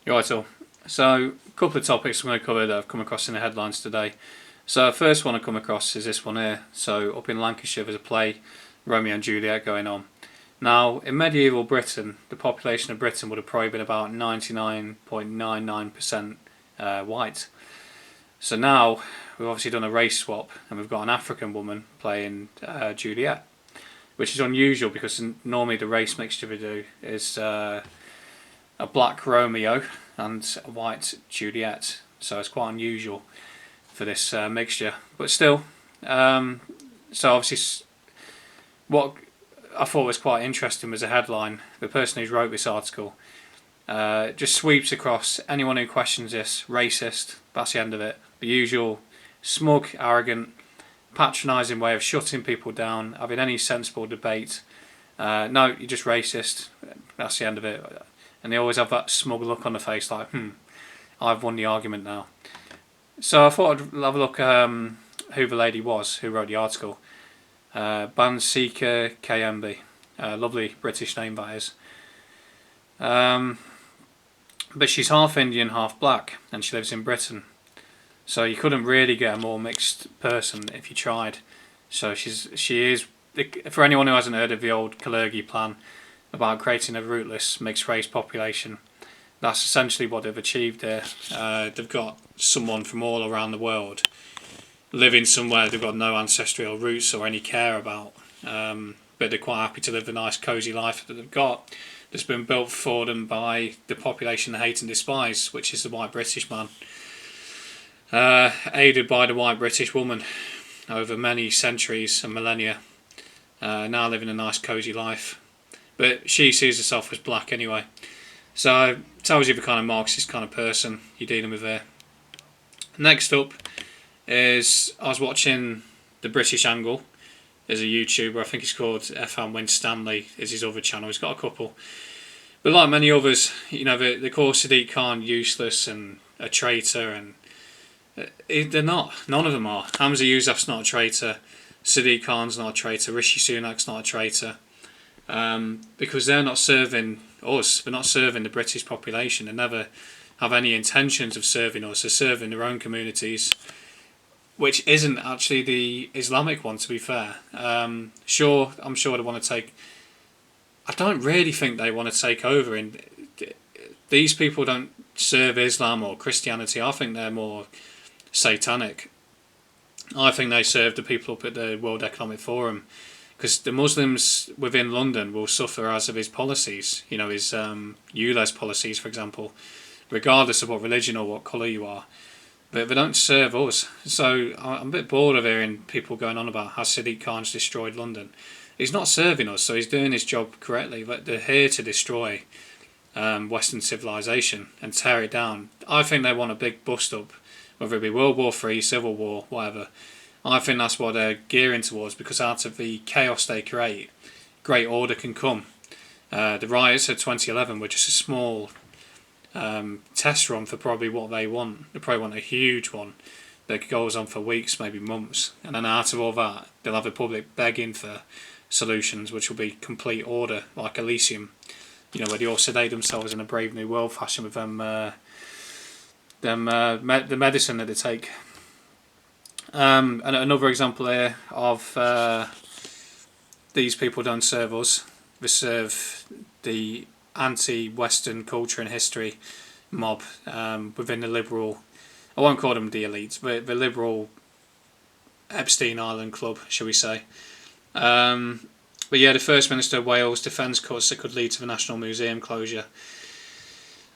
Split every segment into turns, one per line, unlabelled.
You're right, all. So, a couple of topics I'm going to cover that I've come across in the headlines today. So, the first one I come across is this one here. So, up in Lancashire, there's a play, Romeo and Juliet, going on. Now, in medieval Britain, the population of Britain would have probably been about 99.99% white. So now, we've obviously done a race swap, and we've got an African woman playing Juliet, which is unusual because normally the race mixture we do is a black Romeo and a white Juliet. So it's quite unusual for this mixture. But still, so obviously, what I thought was quite interesting was a headline. The person who wrote this article just sweeps across anyone who questions this racist. That's the end of it. The usual smug, arrogant, patronising way of shutting people down, having any sensible debate. No, you're just racist. That's the end of it. And they always have that smug look on the face like, I've won the argument now. So I thought I'd have a look who the lady was who wrote the article. Bansika KMB. Lovely British name that is. But she's half Indian, half black, and she lives in Britain. So you couldn't really get a more mixed person if you tried. So she is, for anyone who hasn't heard of the old Kalergi plan about creating a rootless mixed race population, that's essentially what they've achieved there. They've got someone from all around the world living somewhere they've got no ancestral roots or any care about, but they're quite happy to live the nice cosy life that they've got that's been built for them by the population they hate and despise, which is the white British man, aided by the white British woman over many centuries and millennia, now living a nice cosy life. But she sees herself as black anyway. So it tells you the kind of Marxist kind of person you're dealing with there. Next up is, I was watching The British Angle. There's a YouTuber, I think he's called FM Winstanley, is his other channel. He's got a couple. But like many others, you know, they call Sadiq Khan useless and a traitor, and they're not. None of them are. Hamza Yousaf's not a traitor. Sadiq Khan's not a traitor. Rishi Sunak's not a traitor. Because they're not serving us. They're not serving the British population. They never have any intentions of serving us. They're serving their own communities, which isn't actually the Islamic one, to be fair. I'm sure they want to take. I don't really think they want to take over. These people don't serve Islam or Christianity. I think they're more satanic. I think they serve the people up at the World Economic Forum, because the Muslims within London will suffer as of his policies. You know, his ULEZ policies, for example, regardless of what religion or what colour you are. But they don't serve us. So I'm a bit bored of hearing people going on about how Sadiq Khan's destroyed London. He's not serving us, so he's doing his job correctly. But they're here to destroy Western civilization and tear it down. I think they want a big bust up, whether it be World War III, Civil War, whatever. I think that's what they're gearing towards, because out of the chaos they create, great order can come. The riots of 2011 were just a small test run for probably what they want. They probably want a huge one that goes on for weeks, maybe months, and then out of all that, they'll have the public begging for solutions, which will be complete order, like Elysium. You know, where they all sedate themselves in a Brave New World fashion with the medicine that they take. And another example here of these people don't serve us. They serve the anti-Western culture and history mob within the liberal, I won't call them the elites, but the liberal Epstein Island club, shall we say. But yeah, the First Minister of Wales defends cuts that could lead to the National Museum closure.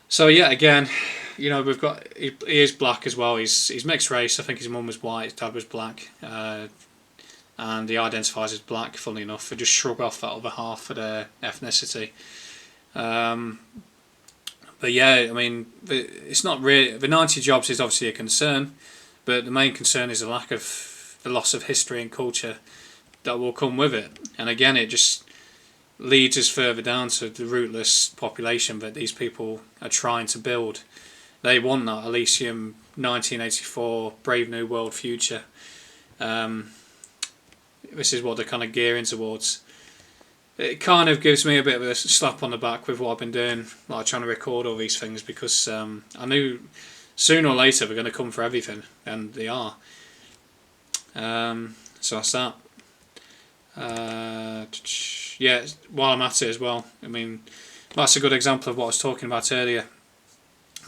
So yeah, again, you know, we've got, he is black as well. He's mixed race. I think his mum was white, his dad was black, and he identifies as black. Funnily enough, they just shrug off that other half for their ethnicity. But yeah, I mean, it's not really, the 90 jobs is obviously a concern, but the main concern is the lack of, the loss of history and culture that will come with it. And again, it just leads us further down to the rootless population that these people are trying to build. They want that Elysium 1984 Brave New World future. This is what they're kind of gearing towards. it kind of gives me a bit of a slap on the back with what I've been doing, like trying to record all these things, because I knew sooner or later they're going to come for everything, and they are. So that's that. Yeah, while I'm at it as well, I mean, that's a good example of what I was talking about earlier.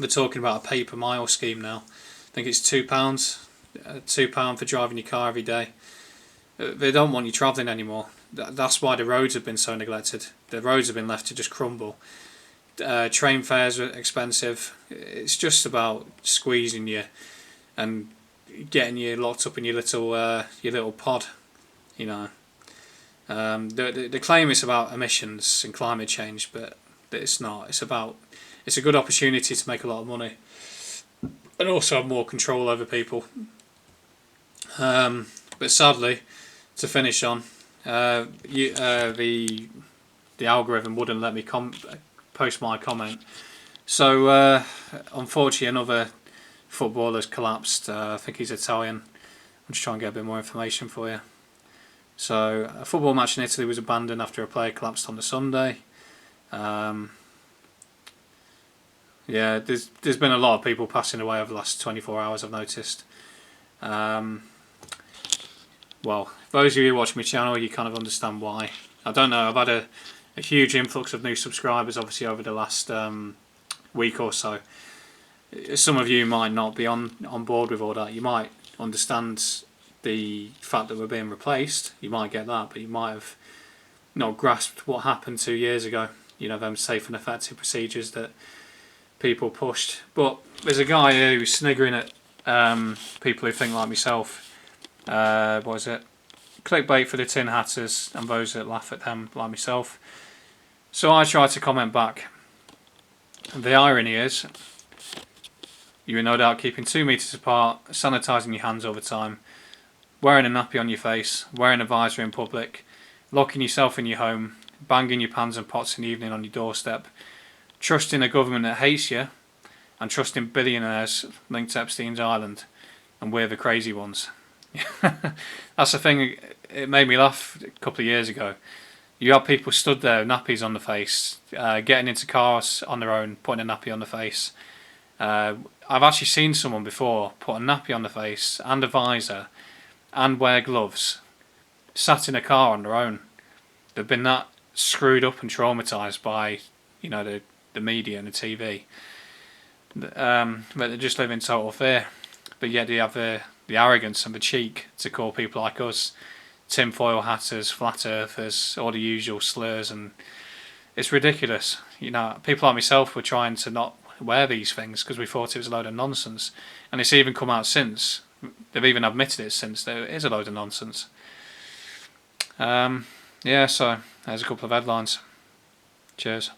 We're talking about a pay per mile scheme now. I think it's £2, £2 for driving your car every day. They don't want you travelling anymore. That's why the roads have been so neglected. The roads have been left to just crumble. Train fares are expensive. It's just about squeezing you and getting you locked up in your little pod. You know, the claim is about emissions and climate change, but it's not. It's a good opportunity to make a lot of money and also have more control over people. But sadly, to finish on, the algorithm wouldn't let me post my comment. So unfortunately, another footballer's collapsed. I think he's Italian. I'm just trying to get a bit more information for you. So a football match in Italy was abandoned after a player collapsed on the Sunday. Yeah, there's been a lot of people passing away over the last 24 hours, I've noticed. Well, those of you who watch my channel, you kind of understand why. I don't know, I've had a huge influx of new subscribers obviously over the last week or so. Some of you might not be on board with all that. You might understand the fact that we're being replaced. You might get that, but you might have not grasped what happened 2 years ago. You know, them safe and effective procedures that people pushed. But there's a guy here who's sniggering at people who think like myself. What is it? Clickbait for the tin hatters and those that laugh at them like myself. So I tried to comment back. The irony is, you are no doubt keeping 2 metres apart, sanitising your hands all the time, wearing a nappy on your face, wearing a visor in public, locking yourself in your home, banging your pans and pots in the evening on your doorstep, trusting a government that hates you, and trusting billionaires linked to Epstein's Island, and we're the crazy ones. That's the thing, it made me laugh a couple of years ago. You had people stood there, nappies on the face, getting into cars on their own, putting a nappy on the face. I've actually seen someone before put a nappy on the face and a visor and wear gloves, sat in a car on their own. They've been that screwed up and traumatised by, you know, the media and the TV. But they just live in total fear. But yet they have the arrogance and the cheek to call people like us tinfoil hatters, flat earthers, all the usual slurs, and it's ridiculous. You know, people like myself were trying to not wear these things because we thought it was a load of nonsense, and it's even come out since. They've even admitted it since that it is a load of nonsense. Yeah, so there's a couple of headlines. Cheers.